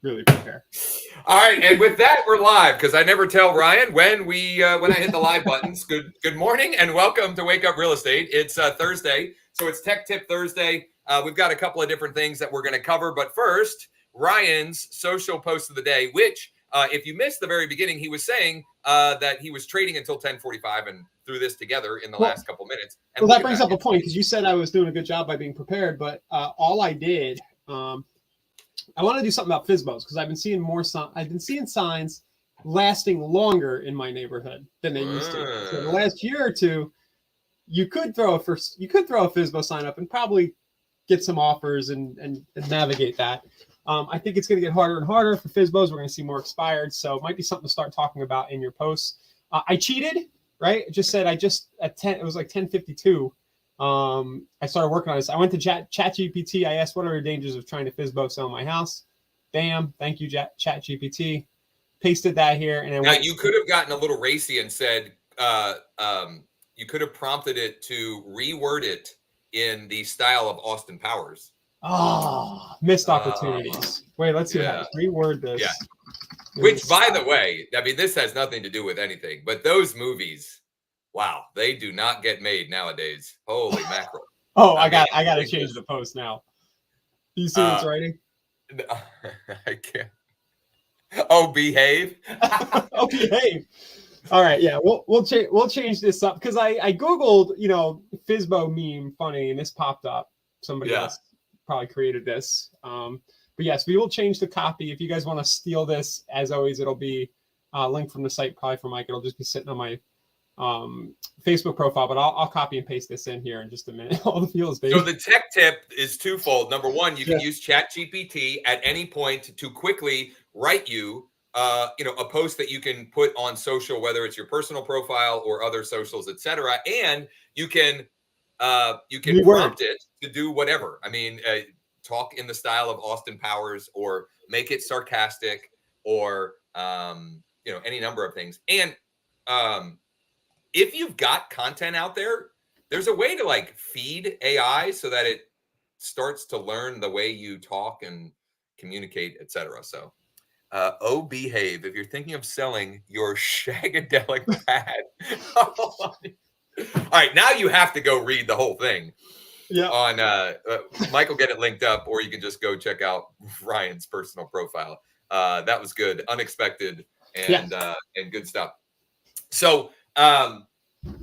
really prepare. All right, and with that, we're live because I never tell Ryan when I hit the live buttons. Good morning and welcome to Wake Up Real Estate. It's Thursday, so it's Tech Tip Thursday. We've got a couple of different things that we're going to cover, but first, Ryan's social post of the day, which if you missed the very beginning, he was saying that he was trading until 10:45 and threw this together in the last couple minutes. And that brings up a point because you said I was doing a good job by being prepared, but all I did, I want to do something about FSBOs because I've been seeing I've been seeing signs lasting longer in my neighborhood than they used to. So the last year or two, you could throw a FSBO sign up and probably get some offers and navigate that. I think it's going to get harder and harder for FSBOs. We're going to see more expired, so it might be something to start talking about in your posts. I cheated, right? I just said it was like 10:52. I started working on this. I went to ChatGPT. I asked, what are the dangers of trying to FSBO sell my house? Bam. Thank you, ChatGPT. Pasted that here. And now you could have gotten a little racy and said, you could have prompted it to reword it in the style of Austin Powers. Oh, missed opportunities. Wait, let's see how to reword this. Yeah. Which, by the way, I mean, this has nothing to do with anything, but those movies, wow, they do not get made nowadays. Holy mackerel. I got to change the post now. Do you see what's writing? I can't. Oh, behave. Oh, behave. All right, yeah, we'll change this up because I googled, FSBO meme funny, and this popped up. Somebody else probably created this. But yes, we will change the copy. If you guys want to steal this, as always, it'll be a link from the site, probably for Mike. It'll just be sitting on my Facebook profile, but I'll copy and paste this in here in just a minute. All the feels, baby. So the tech tip is twofold. Number one, you can use ChatGPT at any point to quickly write you, a post that you can put on social, whether it's your personal profile or other socials, etc. And you can prompt it to do whatever. I mean, talk in the style of Austin Powers, or make it sarcastic, or any number of things. And if you've got content out there, there's a way to feed AI so that it starts to learn the way you talk and communicate, etc. So, behave if you're thinking of selling your shagadelic pad. All right, now you have to go read the whole thing. Yeah. On Mike will get it linked up, or you can just go check out Ryan's personal profile. That was good, unexpected, and good stuff. So,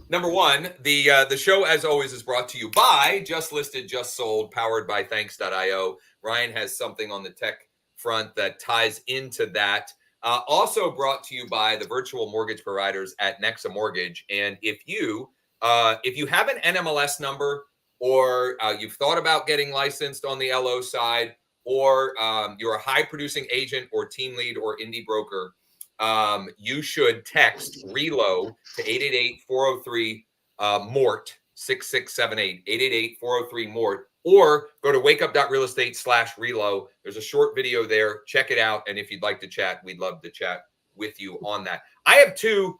number one, the show, as always, is brought to you by Just Listed, Just Sold, powered by Thanks.io. Ryan has something on the tech front that ties into that. Also brought to you by the virtual mortgage providers at NEXA Mortgage. And if you have an NMLS number, or you've thought about getting licensed on the LO side, or you're a high-producing agent or team lead or indie broker, you should text RELO to 888-403-MORT 6678, 888-403-MORT, or go to wakeup.realestate/RELO. There's a short video there. Check it out. And if you'd like to chat, we'd love to chat with you on that. I have two,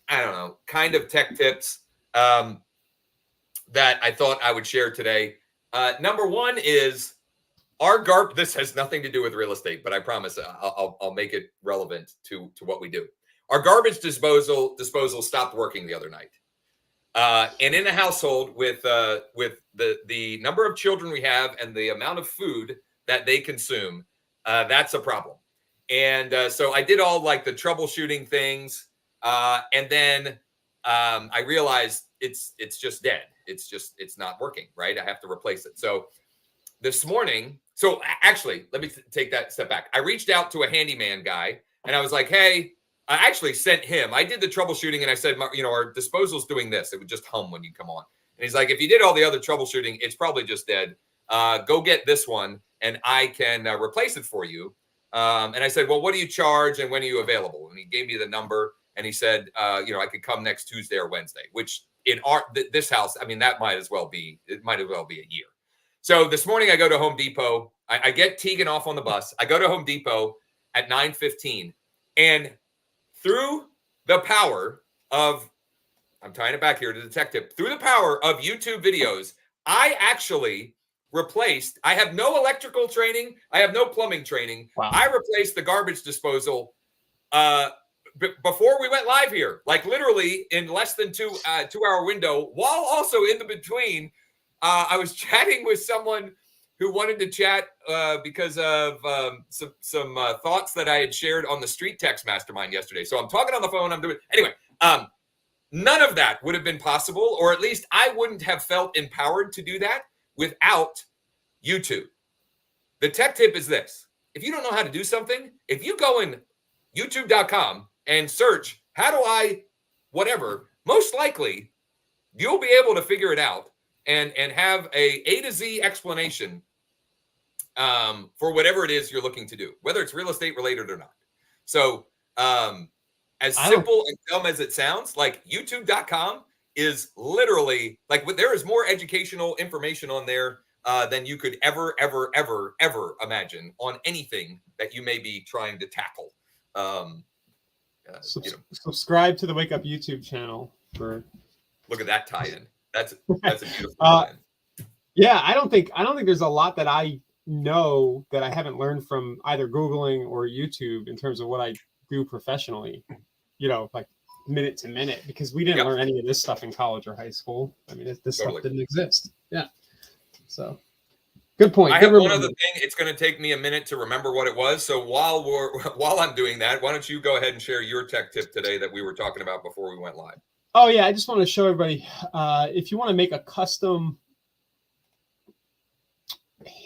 kind of tech tips that I thought I would share today. Number one is this has nothing to do with real estate, but I promise I'll make it relevant to what we do. Our garbage disposal stopped working the other night. And in a household with the number of children we have and the amount of food that they consume, that's a problem. And so I did all the troubleshooting things. And then I realized it's just dead. It's not working, right? I have to replace it. So this morning, actually, let me take that step back. I reached out to a handyman guy and I was like, hey, I actually sent him. I did the troubleshooting and I said, our disposal's doing this. It would just hum when you come on. And he's like, if you did all the other troubleshooting, it's probably just dead. Go get this one and I can replace it for you. And I said, well, what do you charge and when are you available? And he gave me the number and he said, I could come next Tuesday or Wednesday, which in this house, that might as well be a year. So this morning I go to Home Depot. I get Tegan off on the bus. I go to Home Depot at 9:15, and through the power of, I'm tying it back here to the tech tip, through the power of YouTube videos, I actually replaced. I have no electrical training. I have no plumbing training. Wow. I replaced the garbage disposal before we went live here, like literally in less than 2-hour window, while also in the between, I was chatting with someone who wanted to chat because of some thoughts that I had shared on the Street Text Mastermind yesterday. So I'm talking on the phone. Anyway, none of that would have been possible, or at least I wouldn't have felt empowered to do that without YouTube. The tech tip is this. If you don't know how to do something, if you go in youtube.com and search, how do I whatever, most likely you'll be able to figure it out and have A to Z explanation for whatever it is you're looking to do, whether it's real estate related or not. So as simple and dumb as it sounds, like youtube.com is literally like there is more educational information on there than you could ever imagine on anything that you may be trying to tackle. Subscribe to the Wake Up YouTube channel for. Look at that tie-in. That's a beautiful tie-in. Yeah, I don't think there's a lot that I know that I haven't learned from either Googling or YouTube in terms of what I do professionally. Like minute to minute, because we didn't learn any of this stuff in college or high school. I mean, this stuff didn't exist. Yeah. So. Good point. I have one other thing. It's going to take me a minute to remember what it was. So while I'm doing that, why don't you go ahead and share your tech tip today that we were talking about before we went live? Oh yeah, I just want to show everybody if you want to make a custom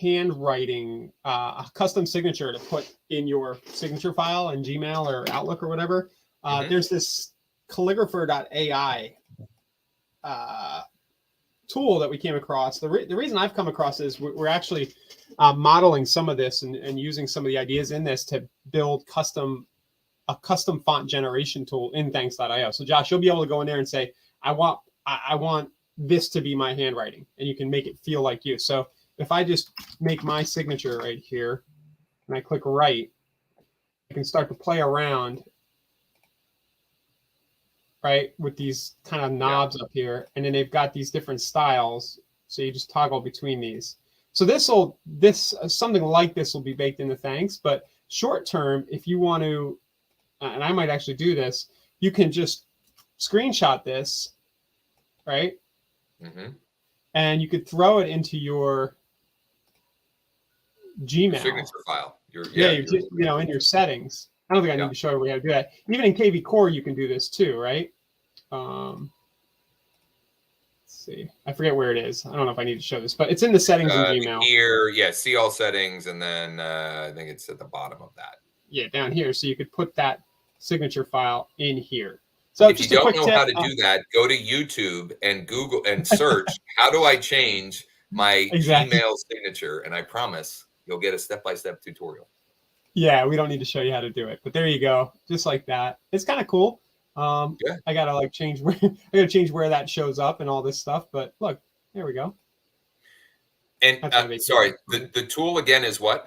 handwriting, a custom signature to put in your signature file in Gmail or Outlook or whatever. There's this calligrapher.ai tool that we came across. The reason I've come across is we're actually modeling some of this and using some of the ideas in this to build a custom font generation tool in thanks.io. So Josh, you'll be able to go in there and say, I want this to be my handwriting, and you can make it feel like you. So if I just make my signature right here and I click write, I can start to play around right with these kind of knobs up here, and then they've got these different styles, so you just toggle between these. So something like this will be baked into thanks, but short term, if you want to, and I might actually do this, you can just screenshot this, right? And you could throw it into your Gmail signature file. In your settings. I don't think I need to show everybody how to do that. Even in KV Core, you can do this too, right? Let's see. I forget where it is. I don't know if I need to show this, but it's in the settings in Gmail. Here, see all settings, and then I think it's at the bottom of that. Yeah, down here. So you could put that signature file in here. So if you don't know how to do that, go to YouTube and Google and search, how do I change my Gmail signature? And I promise you'll get a step-by-step tutorial. Yeah, we don't need to show you how to do it, but there you go, just like that. It's kind of cool. I gotta change where that shows up and all this stuff. But look, there we go. And sorry, the tool again is what?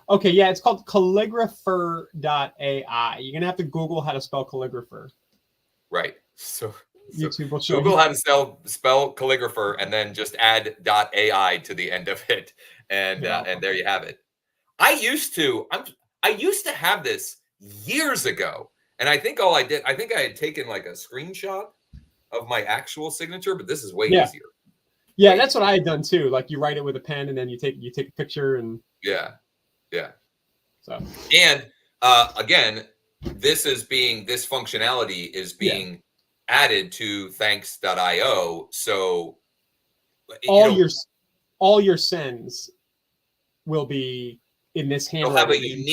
Okay, yeah, it's called calligrapher.ai. You're gonna have to Google how to spell calligrapher. Right. So YouTube will show Google how to spell calligrapher, and then just add .ai to the end of it, and there you have it. I used to have this years ago, and I think I had taken like a screenshot of my actual signature, but this is way easier. Yeah, that's what I had done too. Like you write it with a pen, and then you take a picture, and yeah. So and again, this functionality is being added to thanks.io. So all your sends will be in this handwriting.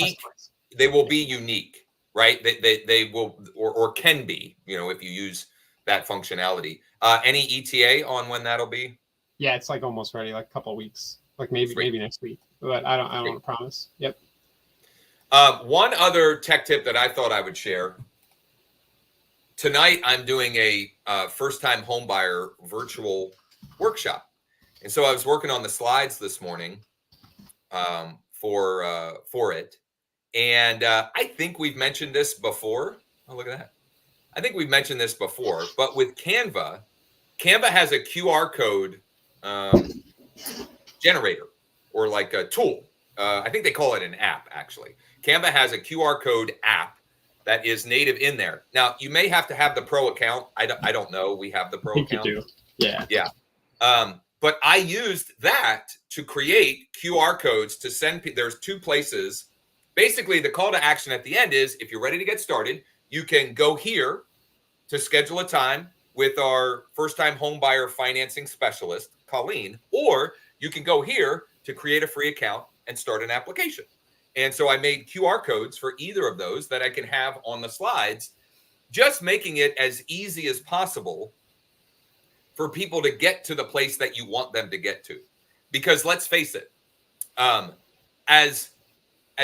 They will be unique, right? They will or can be, if you use that functionality. Any ETA on when that'll be? Yeah, it's like almost ready, like a couple of weeks, like maybe next week, but I don't want to promise. Yep. One other tech tip that I thought I would share. Tonight, I'm doing a first-time homebuyer virtual workshop. And so I was working on the slides this morning for it. And I think we've mentioned this before. Oh, look at that. I think we've mentioned this before. But with Canva has a QR code generator or like a tool. I think they call it an app, actually. Canva has a QR code app that is native in there. Now, you may have to have the pro account. I don't know. We have the pro account. You do. Yeah. Yeah. But I used that to create QR codes to send people. There's 2 places. Basically, the call to action at the end is, if you're ready to get started, you can go here to schedule a time with our first-time home buyer financing specialist, Colleen, or you can go here to create a free account and start an application. And so I made QR codes for either of those that I can have on the slides, just making it as easy as possible for people to get to the place that you want them to get to. Because let's face it, as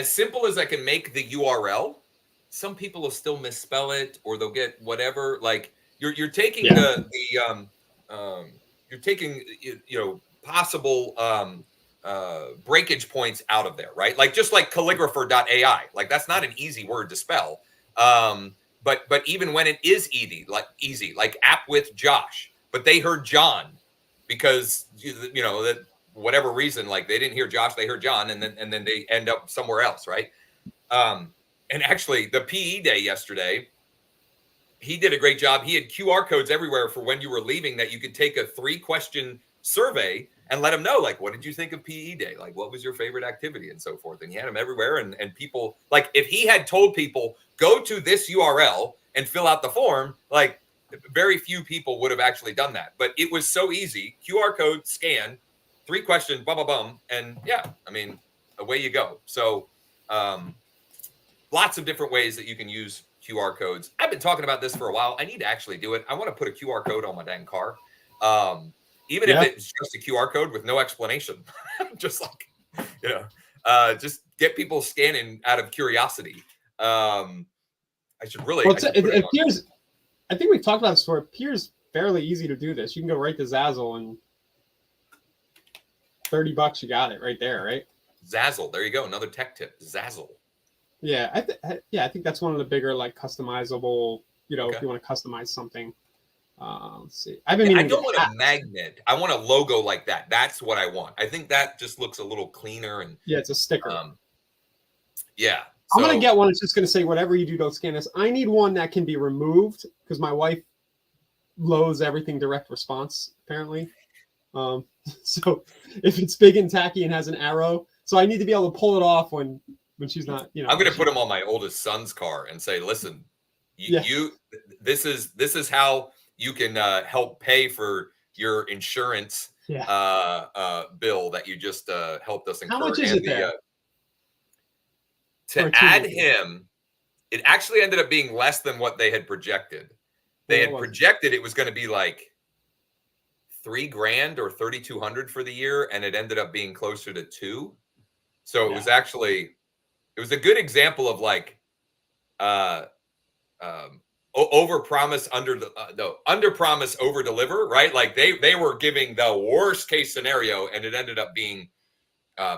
simple as I can make the URL, some people will still misspell it, or they'll get whatever. Like you're taking you're taking possible breakage points out of there, right? Like just like calligrapher.ai, like that's not an easy word to spell. But even when it is easy, like app with Josh, but they heard John because that whatever reason, like they didn't hear Josh, they heard John, and then they end up somewhere else, right? And actually, the PE day yesterday, he did a great job. He had QR codes everywhere for when you were leaving that you could take a 3-question survey and let them know, like, what did you think of PE day? Like, what was your favorite activity and so forth? And he had them everywhere. And people, like, if he had told people, go to this URL and fill out the form, like, very few people would have actually done that. But it was so easy. QR code, scan, 3 questions, bum, bum, bum. And yeah, I mean, away you go. So lots of different ways that you can use QR codes. I've been talking about this for a while. I need to actually do it. I want to put a QR code on my dang car. Even if it's just a QR code with no explanation, just like, just get people scanning out of curiosity. I should really. Well, it appears, I think we've talked about this before. It appears fairly easy to do this. You can go right to Zazzle and $30, you got it right there, right? Zazzle. There you go. Another tech tip. Zazzle. Yeah, I think that's one of the bigger, like, customizable. If you want to customize something. Let's see. I don't want a magnet. I want a logo like that. That's what I want. I think that just looks a little cleaner. And yeah, it's a sticker. Yeah. I'm gonna get one. It's just gonna say whatever you do, don't scan this. I need one that can be removed because my wife loathes everything direct response apparently. So if it's big and tacky and has an arrow, so I need to be able to pull it off when she's not. I'm gonna put them on my oldest son's car and say, listen, this is how you can help pay for your insurance bill that you just helped us incur. How much is it there? To add him, it actually ended up being less than what they had projected. They had projected it was going to be like $3,000 or $3,200 for the year, and it ended up being closer to $2,000. So it was actually, it was a good example of like over promise, under promise, over deliver, right? Like they were giving the worst case scenario, and it ended up being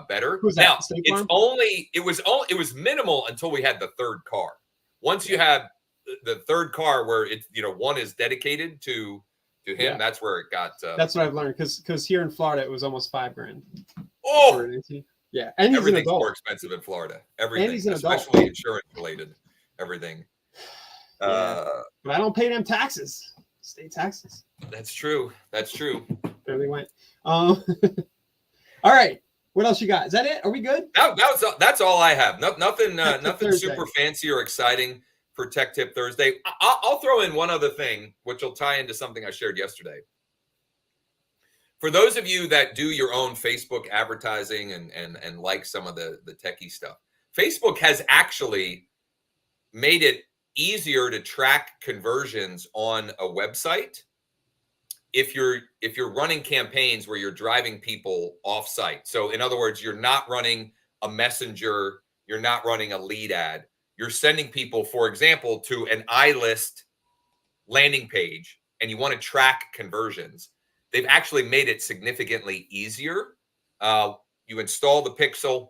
better. Now it was minimal until we had the third car. Once you had the third car where it's one is dedicated to him, that's where it got. That's what I've learned because here in Florida it was almost $5,000. Oh, yeah, and everything's more expensive in Florida. Everything, especially insurance related, everything. But I don't pay them taxes, state taxes. That's true. That's true. There they went. All right. What else you got? Is that it? Are we good? That's all I have. Nothing Thursday. Super fancy or exciting for Tech Tip Thursday. I'll throw in one other thing, which will tie into something I shared yesterday. For those of you that do your own Facebook advertising and like some of the techie stuff, Facebook has actually made it easier to track conversions on a website if you're running campaigns where you're driving people off site. So in other words, you're not running a messenger, you're not running a lead ad, you're sending people, for example, to an iList landing page, and you want to track conversions. They've actually made it significantly easier. You install the pixel,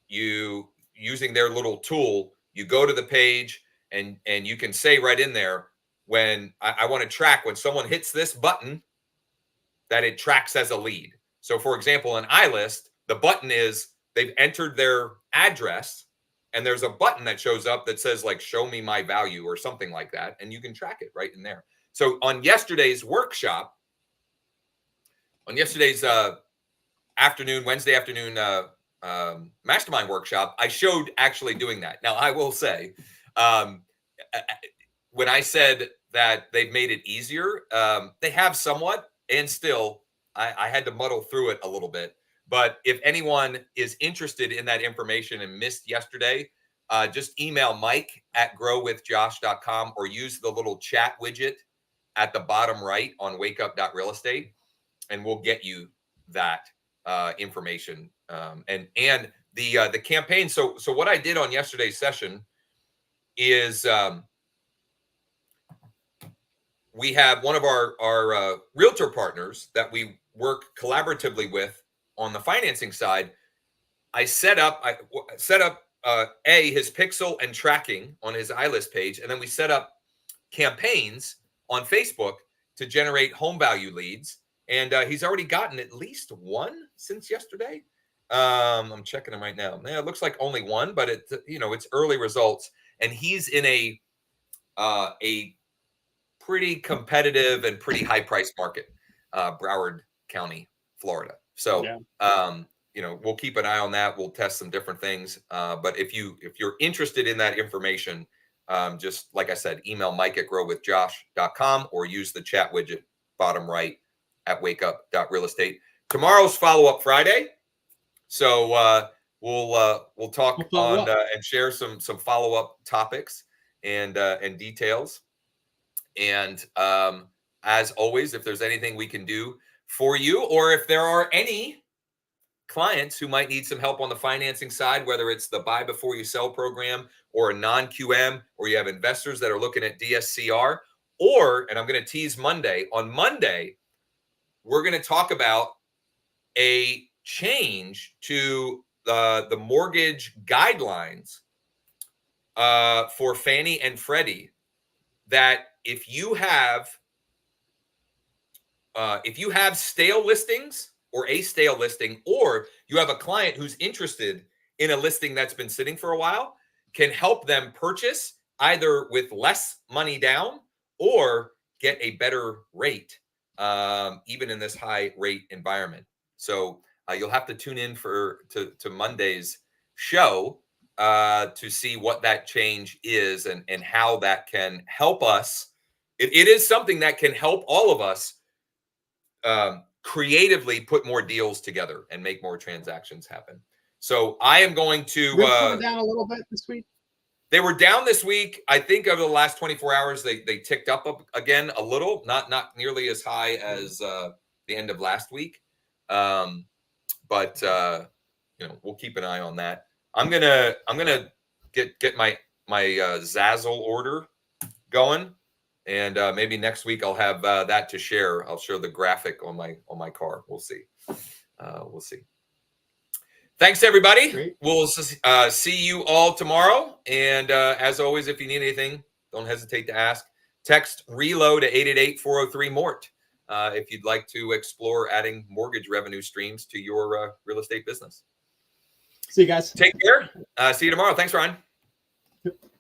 you using their little tool, you go to the page, and you can say right in there, when I want to track when someone hits this button, that it tracks as a lead. So for example, in iList, the button is they've entered their address and there's a button that shows up that says like, show me my value or something like that. And you can track it right in there. So on yesterday's workshop, on yesterday's Wednesday afternoon mastermind workshop, I showed actually doing that. Now I will say, when I said that they've made it easier, they have somewhat, and still I had to muddle through it a little bit. But if anyone is interested in that information and missed yesterday, just email mike@growwithjosh.com or use the little chat widget at the bottom right on wakeup.realestate, and we'll get you that information and the campaign. So what I did on yesterday's session is we have one of our realtor partners that we work collaboratively with on the financing side. I set up his pixel and tracking on his iList page, and then we set up campaigns on Facebook to generate home value leads. And he's already gotten at least one since yesterday. I'm checking him right now. Yeah, it looks like only one, but it's early results. And he's in a pretty competitive and pretty high price market, Broward County, Florida. So, yeah. We'll keep an eye on that. We'll test some different things. But if you're interested in that information, just like I said, email mike@growwithjosh.com or use the chat widget bottom right at wakeup.realestate. Tomorrow's follow-up Friday. So we'll talk on and share some follow-up topics and details. And as always, if there's anything we can do for you, or if there are any clients who might need some help on the financing side, whether it's the buy before you sell program or a non-QM, or you have investors that are looking at DSCR, and I'm going to tease Monday. On Monday, we're going to talk about a change to the mortgage guidelines for Fannie and Freddie, that if you have stale listings or a stale listing, or you have a client who's interested in a listing that's been sitting for a while, can help them purchase either with less money down or get a better rate, even in this high rate environment. So you'll have to tune in to Monday's show to see what that change is and how that can help us. It is something that can help all of us creatively put more deals together and make more transactions happen. So I am going to down a little bit this week. They were down this week. I think over the last 24 hours, they ticked up again a little, not nearly as high as the end of last week. But we'll keep an eye on that. I'm gonna get my Zazzle order going, and maybe next week I'll have that to share. I'll show the graphic on my car. We'll see. We'll see. Thanks, everybody. Great. We'll see you all tomorrow. And as always, if you need anything, don't hesitate to ask. Text RELOAD to 888-403-MORT if you'd like to explore adding mortgage revenue streams to your real estate business. See you guys. Take care. See you tomorrow. Thanks, Ryan.